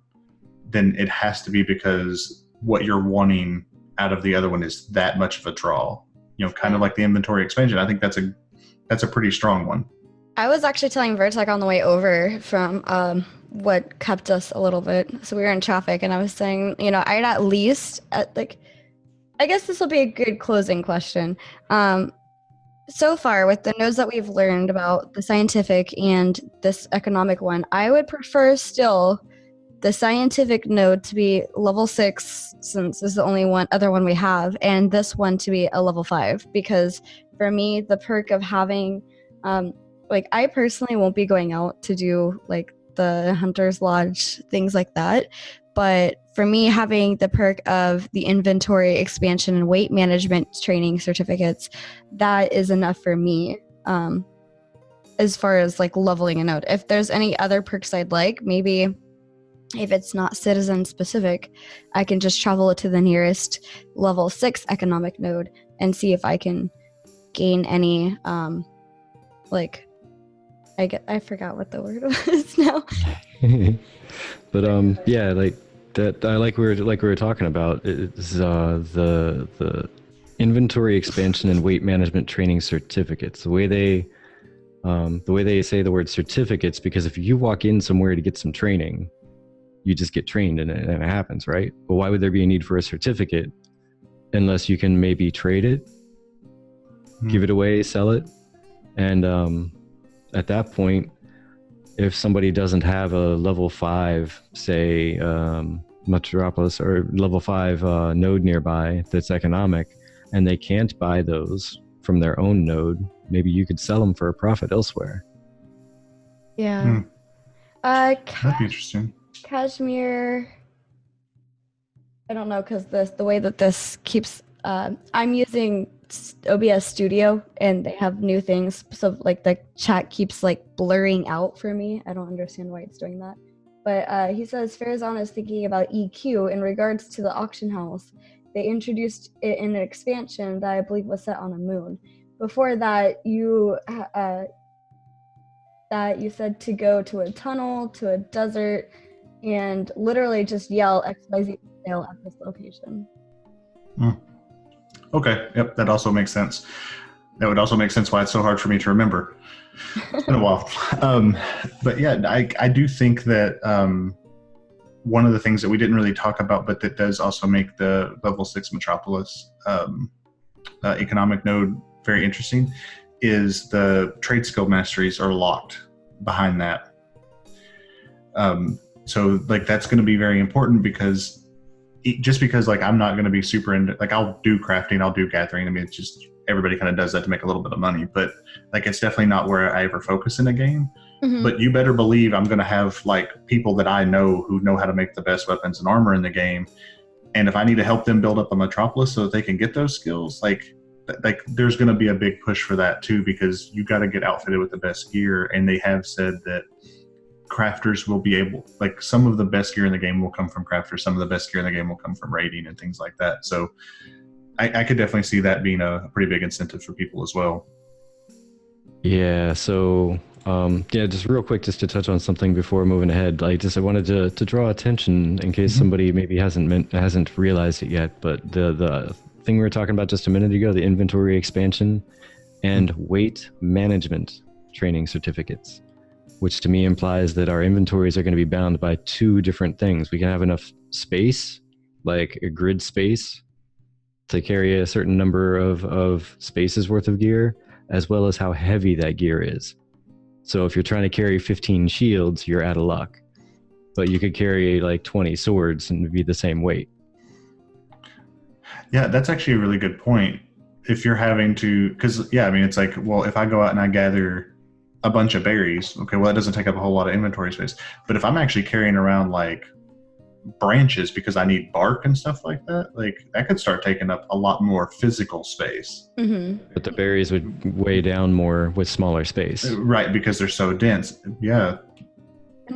then it has to be because what you're wanting out of the other one is that much of a draw. Kind of like the inventory expansion. I think that's a pretty strong one. I was actually telling Virtek on the way over from what kept us a little bit. So we were in traffic, and I was saying, I'd at least I guess this will be a good closing question. So far, with the nodes that we've learned about the scientific and this economic one, I would prefer still the scientific node to be level 6, since this is the only other one we have, and this one to be a level 5. Because for me, the perk of having, I personally won't be going out to do like the Hunter's Lodge, things like that. But for me, having the perk of the inventory expansion and weight management training certificates, that is enough for me as far as like leveling a node. If there's any other perks I'd like, maybe if it's not citizen specific, I can just travel to the nearest level 6 economic node and see if I can gain any, I forgot what the word was now. But yeah, like that. We were talking about is the inventory expansion and weight management training certificates. The way they say the word certificates, because if you walk in somewhere to get some training, you just get trained and it happens, right? But why would there be a need for a certificate unless you can maybe trade it, give it away, sell it? And at that point, if somebody doesn't have a level 5, say, Metropolis or level 5 node nearby that's economic, and they can't buy those from their own node, maybe you could sell them for a profit elsewhere. Yeah. That'd be interesting. Kashmir, I don't know, because the way that this keeps, I'm using OBS Studio and they have new things, so like the chat keeps like blurring out for me. I don't understand why it's doing that. But he says Pharazon is thinking about EQ in regards to the auction house. They introduced it in an expansion that I believe was set on a moon. Before that, you said to go to a tunnel, to a desert, and literally just yell XYZ sale at this location. Okay, yep, that also makes sense. That would also make sense why it's so hard for me to remember. It's been a while. But yeah, I do think that one of the things that we didn't really talk about, but that does also make the level 6 Metropolis economic node very interesting, is the trade skill masteries are locked behind that. So like that's going to be very important, because just because like I'm not going to be super into, like I'll do crafting, I'll do gathering. I mean, it's just everybody kind of does that to make a little bit of money, but like it's definitely not where I ever focus in a game. Mm-hmm. But you better believe I'm going to have like people that I know who know how to make the best weapons and armor in the game. And if I need to help them build up a Metropolis so that they can get those skills, like there's going to be a big push for that too, because you got to get outfitted with the best gear. And they have said that crafters will be able, like some of the best gear in the game will come from crafters, some of the best gear in the game will come from raiding and things like that. So I could definitely see that being a pretty big incentive for people as well. Yeah, so just real quick, just to touch on something before moving ahead, I wanted to draw attention in case somebody maybe hasn't realized it yet, but the thing we were talking about just a minute ago, the inventory expansion and weight management training certificates, which to me implies that our inventories are going to be bound by two different things. We can have enough space, like a grid space, to carry a certain number of spaces worth of gear, as well as how heavy that gear is. So if you're trying to carry 15 shields, you're out of luck. But you could carry like 20 swords and be the same weight. Yeah, that's actually a really good point. If you're having to, because yeah, I mean, it's like, well, if I go out and I gather a bunch of berries, okay, well, that doesn't take up a whole lot of inventory space. But if I'm actually carrying around like branches because I need bark and stuff like that, like that could start taking up a lot more physical space. Mm-hmm. But the berries would weigh down more with smaller space. Right, because they're so dense. Yeah.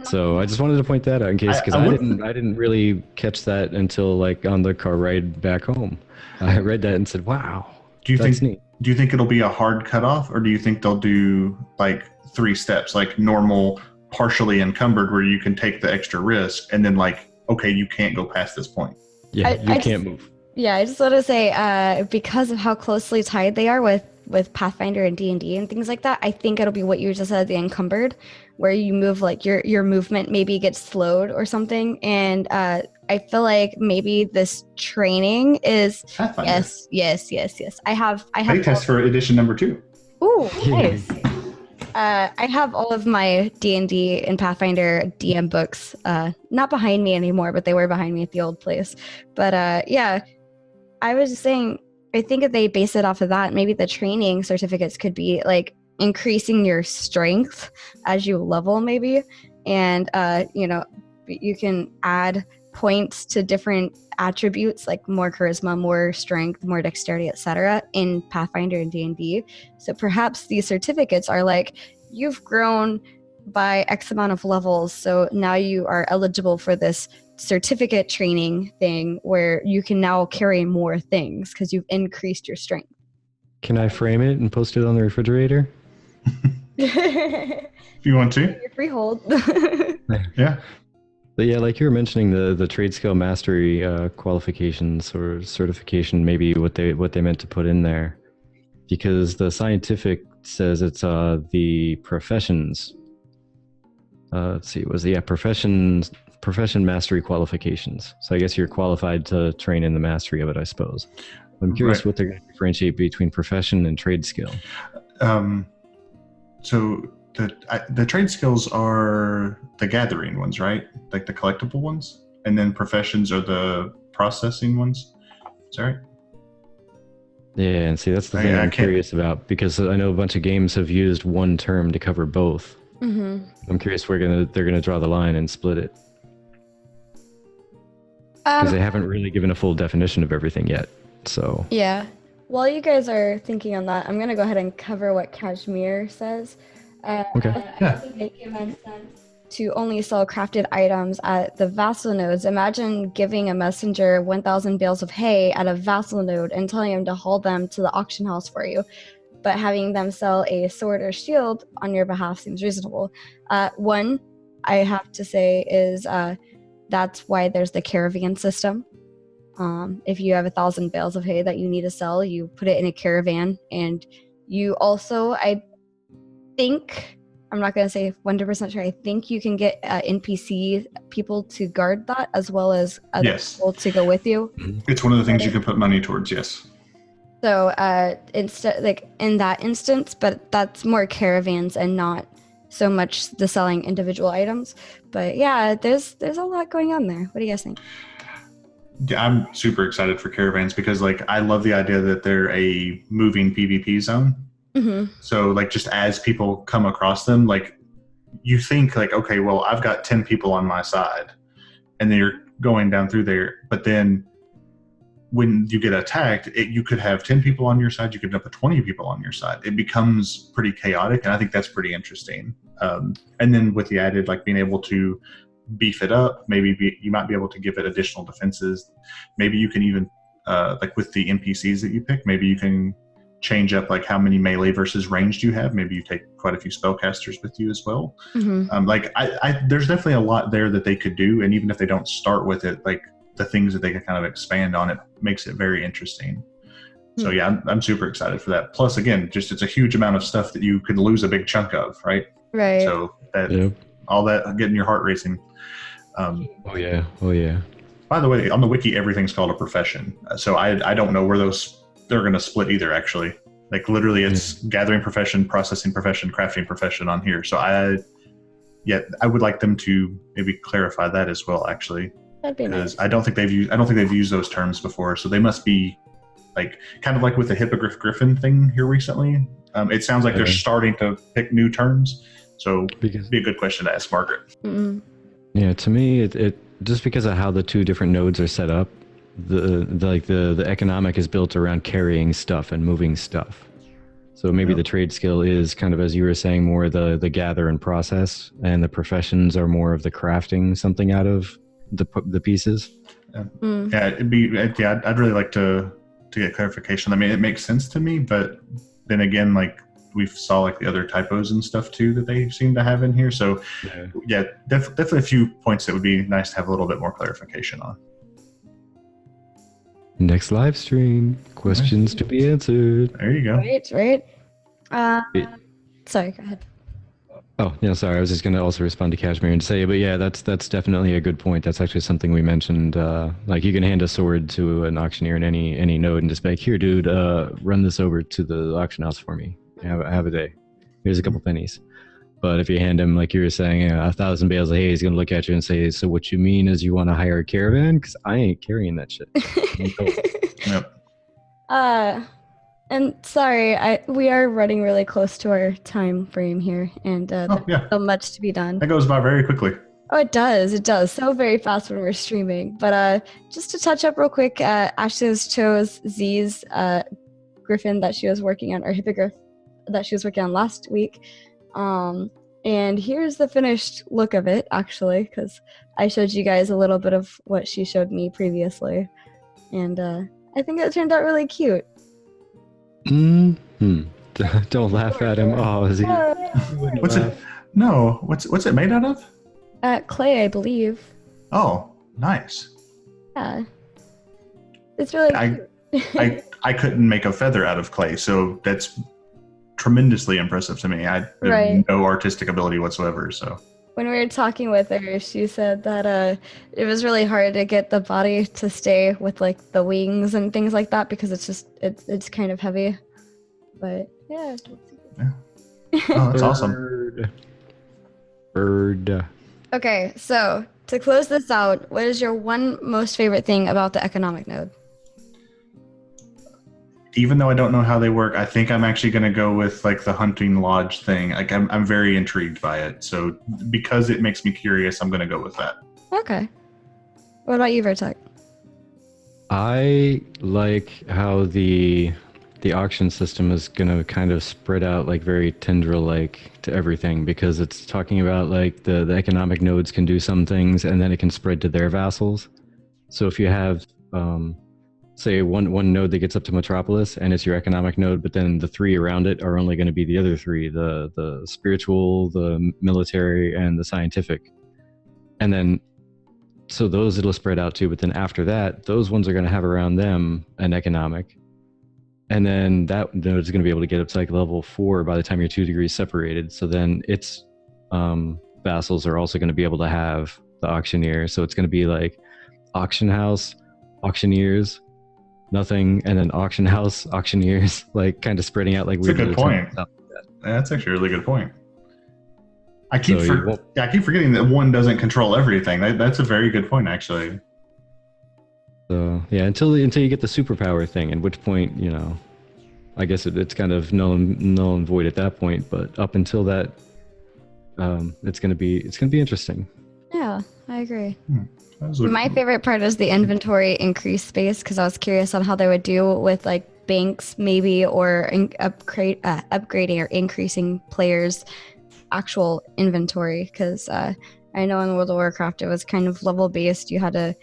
So I just wanted to point that out in case, because I didn't really catch that until like on the car ride back home. I read that and said, wow, that's neat. Do you think it'll be a hard cutoff, or do you think they'll do like 3 steps, like normal, partially encumbered, where you can take the extra risk, and then like, okay, you can't go past this point? Yeah, you can't move. Yeah, I just want to say, because of how closely tied they are with Pathfinder and D&D and things like that, I think it'll be what you just said, the encumbered, where you move, like your movement maybe gets slowed or something. And I feel like maybe this training is Pathfinder. Yes. I have Playtest for edition number 2. Ooh, nice. I have all of my D&D and Pathfinder DM books, not behind me anymore, but they were behind me at the old place. But yeah, I was just saying, I think if they base it off of that, maybe the training certificates could be like increasing your strength as you level maybe. And, you can add points to different attributes like more charisma, more strength, more dexterity, etc. in Pathfinder and D&D. So perhaps these certificates are like, you've grown by X amount of levels, so now you are eligible for this certificate training thing where you can now carry more things because you've increased your strength. Can I frame it and post it on the refrigerator? If you want to. Your freehold. Yeah. But yeah, like you were mentioning the trade skill mastery qualifications or certification, maybe what they meant to put in there, because the scientific says it's the professions. Let's see, was the profession mastery qualifications. So I guess you're qualified to train in the mastery of it, I suppose. I'm curious Right. what they're going to differentiate between profession and trade skill. So the trade skills are the gathering ones, right? Like the collectible ones, and then professions are the processing ones. Is that right? Yeah, and see, that's the thing I I'm can't- curious about, because I know a bunch of games have used one term to cover both. Mm-hmm. I'm curious where they're gonna draw the line and split it, because they haven't really given a full definition of everything yet. So Yeah. While you guys are thinking on that, I'm going to go ahead and cover what Kashmir says. Okay. Yeah. I think it makes sense to only sell crafted items at the vassal nodes. Imagine giving a messenger 1,000 bales of hay at a vassal node and telling him to haul them to the auction house for you. But having them sell a sword or shield on your behalf seems reasonable. One, I have to say, is that's why there's the caravan system. If you have 1,000 bales of hay that you need to sell, you put it in a caravan, and you also, I think, I'm not going to say 100% sure, I think you can get NPC people to guard that, as well as other Yes. people to go with you. It's one of the things you can put money towards. Yes. So instead, like in that instance, but that's more caravans and not so much the selling individual items. But yeah, there's a lot going on there. What do you guys think? Yeah, I'm super excited for caravans because like I love the idea that they're a moving PvP zone. Mm-hmm. So like just as people come across them, like you think like, okay, well I've got 10 people on my side, and then you're going down through there, but then when you get attacked, you could have 10 people on your side, you could have 20 people on your side. It becomes pretty chaotic, and I think that's pretty interesting. And then with the added, like being able to beef it up, you might be able to give it additional defenses. Maybe you can even, like with the NPCs that you pick, maybe you can change up like how many melee versus ranged you have. Maybe you take quite a few spellcasters with you as well. Mm-hmm. Like there's definitely a lot there that they could do, and even if they don't start with it, like the things that they can kind of expand on, it makes it very interesting. So yeah, I'm super excited for that. Plus, again, just it's a huge amount of stuff that you could lose a big chunk of, right? Right. So that Yep. all that getting your heart racing. Oh yeah. By the way, on the wiki, everything's called a profession. So I don't know where they're going to split either. Actually, like literally, it's gathering profession, processing profession, crafting profession on here. So I would like them to maybe clarify that as well. Actually. That'd be nice. Because I don't think they've used those terms before, so they must be like kind of like with the Hippogriff Griffin thing here recently. It sounds like they're starting to pick new terms, so it'd be a good question to ask Margaret. Mm-hmm. Yeah, to me, it just because of how the two different nodes are set up, the economic is built around carrying stuff and moving stuff. So maybe the trade skill is kind of, as you were saying, more the gather and process, and the professions are more of the crafting something out of the pieces. Yeah, I'd really like to get clarification. I mean, it makes sense to me, but then again, like we saw like the other typos and stuff too that they seem to have in here. So yeah, definitely a few points that would be nice to have a little bit more clarification on. Next live stream, questions to be answered. There you go. Right. Sorry, go ahead. Oh, yeah, sorry. I was just going to also respond to Kashmir and say, but yeah, that's definitely a good point. That's actually something we mentioned. Like you can hand a sword to an auctioneer in any node and just be like, here, dude, run this over to the auction house for me. Have a day. Here's a couple pennies. But if you hand him, like you were saying, 1,000 bales of hay, he's going to look at you and say, so what you mean is you want to hire a caravan? Because I ain't carrying that shit. Yep. And sorry, we are running really close to our time frame here, and there's so much to be done. That goes by very quickly. Oh, it does so very fast when we're streaming. But just to touch up real quick, Ashes chose Z's griffin that she was working on, or hippogriff that she was working on last week. And here's the finished look of it, actually, because I showed you guys a little bit of what she showed me previously, and I think it turned out really cute. Mm-hmm. Don't laugh at him. Oh, What's it? No. What's it made out of? Clay, I believe. Oh, nice. Yeah, it's really I- cute. I couldn't make a feather out of clay, so that's tremendously impressive to me. I have Right. no artistic ability whatsoever. So When we were talking with her, she said that it was really hard to get the body to stay with like the wings and things like that because it's kind of heavy. But yeah. oh, that's awesome. Bird. Okay, so to close this out, what is your one most favorite thing about the economic node? Even though I don't know how they work, I think I'm actually going to go with like the hunting lodge thing. Like I'm very intrigued by it. So because it makes me curious, I'm going to go with that. Okay. What about you, Virtek? I like how the auction system is gonna kind of spread out like very tendril-like to everything, because it's talking about like the economic nodes can do some things and then it can spread to their vassals. So if you have say one node that gets up to Metropolis and it's your economic node, but then the three around it are only going to be the other three, the spiritual, the military, and the scientific. And then so those it'll spread out to, but then after that, those ones are going to have around them an economic. And then that node is going to be able to get up to like level 4 by the time you're 2 degrees separated. So then its vassals are also going to be able to have the auctioneer. So it's going to be like auction house, auctioneers, nothing, and then auction house, auctioneers, like kind of spreading out like That's a weird good little point. towns. That's actually a really good point. I keep So I keep forgetting that one doesn't control everything. That's a very good point, actually. So yeah, until you get the superpower thing, at which point, you know, I guess it's kind of null and void at that point. But up until that, it's gonna be interesting. Yeah, I agree. That My favorite part is the inventory increase space because I was curious on how they would do with like banks maybe or upgrading or increasing players' actual inventory because I know in World of Warcraft it was kind of level based. You had to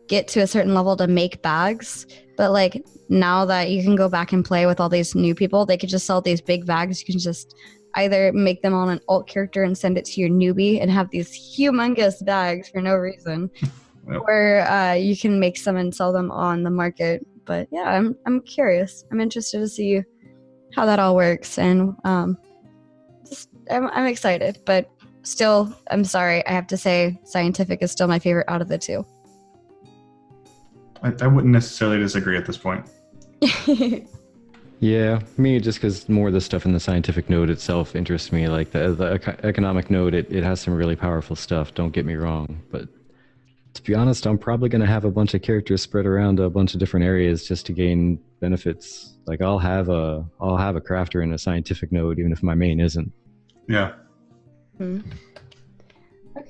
get to a certain level to make bags, but like now that you can go back and play with all these new people, they could just sell these big bags. You can just either make them on an alt character and send it to your newbie and have these humongous bags for no reason. Yep. Or you can make some and sell them on the market. But yeah, I'm curious. I'm interested to see how that all works, and I'm excited. But still, I'm sorry, I have to say, scientific is still my favorite out of the two. I wouldn't necessarily disagree at this point. Yeah, me just because more of the stuff in the scientific node itself interests me. Like the economic node, it has some really powerful stuff. Don't get me wrong, but to be honest, I'm probably going to have a bunch of characters spread around a bunch of different areas just to gain benefits. Like I'll have a crafter in a scientific node, even if my main isn't. Yeah.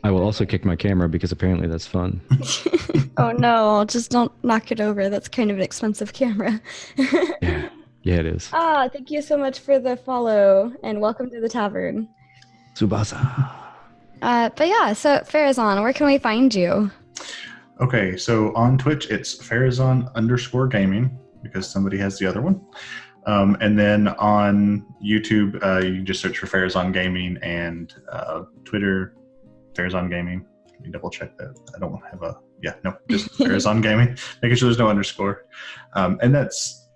I will also kick my camera because apparently that's fun. Oh no, just don't knock it over. That's kind of an expensive camera. Yeah, it is. Thank you so much for the follow and welcome to the tavern. Tsubasa. But yeah, so Pharazon, where can we find you? Okay, so on Twitch, it's Pharazon_gaming because somebody has the other one. And then on YouTube, you can just search for Pharazon Gaming, and Twitter, Pharazon Gaming. Let me double check that. I don't have just Pharazon Gaming, making sure there's no underscore. And that's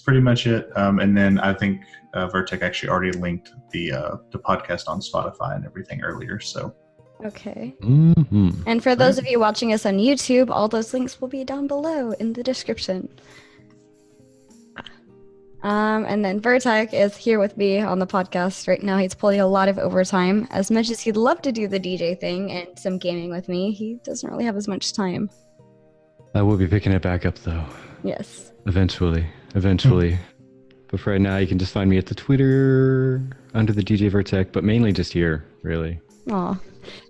pretty much it. And then I think Virtek actually already linked the podcast on Spotify and everything earlier. So. Okay. Mm-hmm. And for those of you watching us on YouTube, all those links will be down below in the description. And then Virtek is here with me on the podcast right now. He's pulling a lot of overtime. As much as he'd love to do the DJ thing and some gaming with me, he doesn't really have as much time. I will be picking it back up though. Yes. Eventually. But for right now, you can just find me at the Twitter under the DJ Virtek, but mainly just here, really. Aw.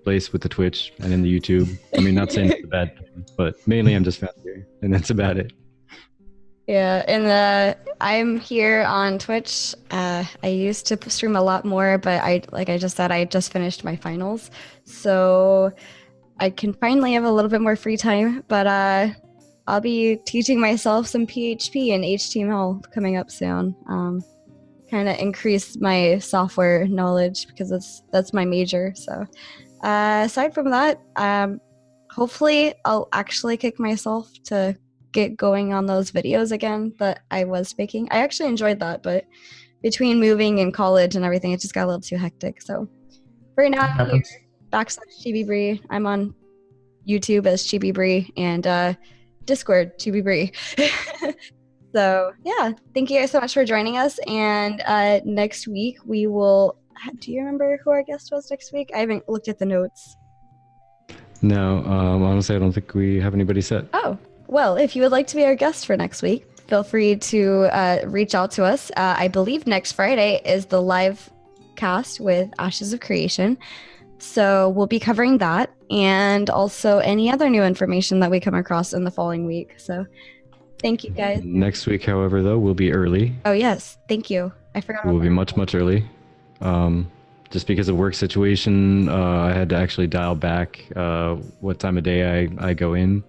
Place with the Twitch and in the YouTube. I mean, not saying it's a bad thing, but mainly I'm just found here, and that's about it. Yeah, and I'm here on Twitch. I used to stream a lot more, but like I just said, I just finished my finals, so I can finally have a little bit more free time. But I'll be teaching myself some PHP and HTML coming up soon. Kind of increase my software knowledge because that's my major. So aside from that, hopefully I'll actually kick myself to get going on those videos again that I was making. I actually enjoyed that, but between moving and college and everything, it just got a little too hectic. So for now, I'm here, Happens. /Chibi Bree. I'm on YouTube as Chibi Bree and Discord Chibi Bree. So yeah, thank you guys so much for joining us. And next week we will. Do you remember who our guest was next week? I haven't looked at the notes. No, honestly, I don't think we have anybody set. Oh, well, if you would like to be our guest for next week, feel free to reach out to us. I believe next Friday is the live cast with Ashes of Creation. So we'll be covering that and also any other new information that we come across in the following week. So thank you guys. Next week, however, though, we'll be early. Oh, yes. Thank you. I forgot. We'll be much, much early. Just because of work situation, I had to actually dial back what time of day I go in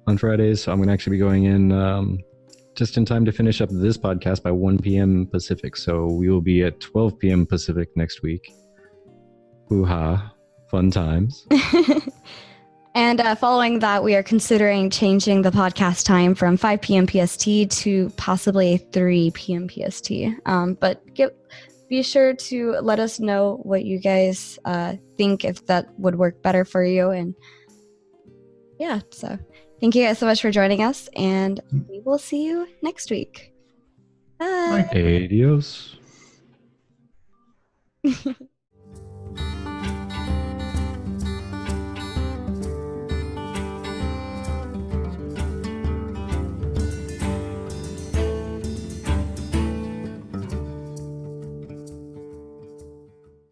on Fridays. So I'm going to actually be going in just in time to finish up this podcast by 1 p.m. Pacific. So we will be at 12 p.m. Pacific next week. Hoo-ha. Fun times. And following that, we are considering changing the podcast time from 5 p.m. PST to possibly 3 p.m. PST. But be sure to let us know what you guys think, if that would work better for you. And yeah, so thank you guys so much for joining us, and we will see you next week. Bye. Bye. Adios.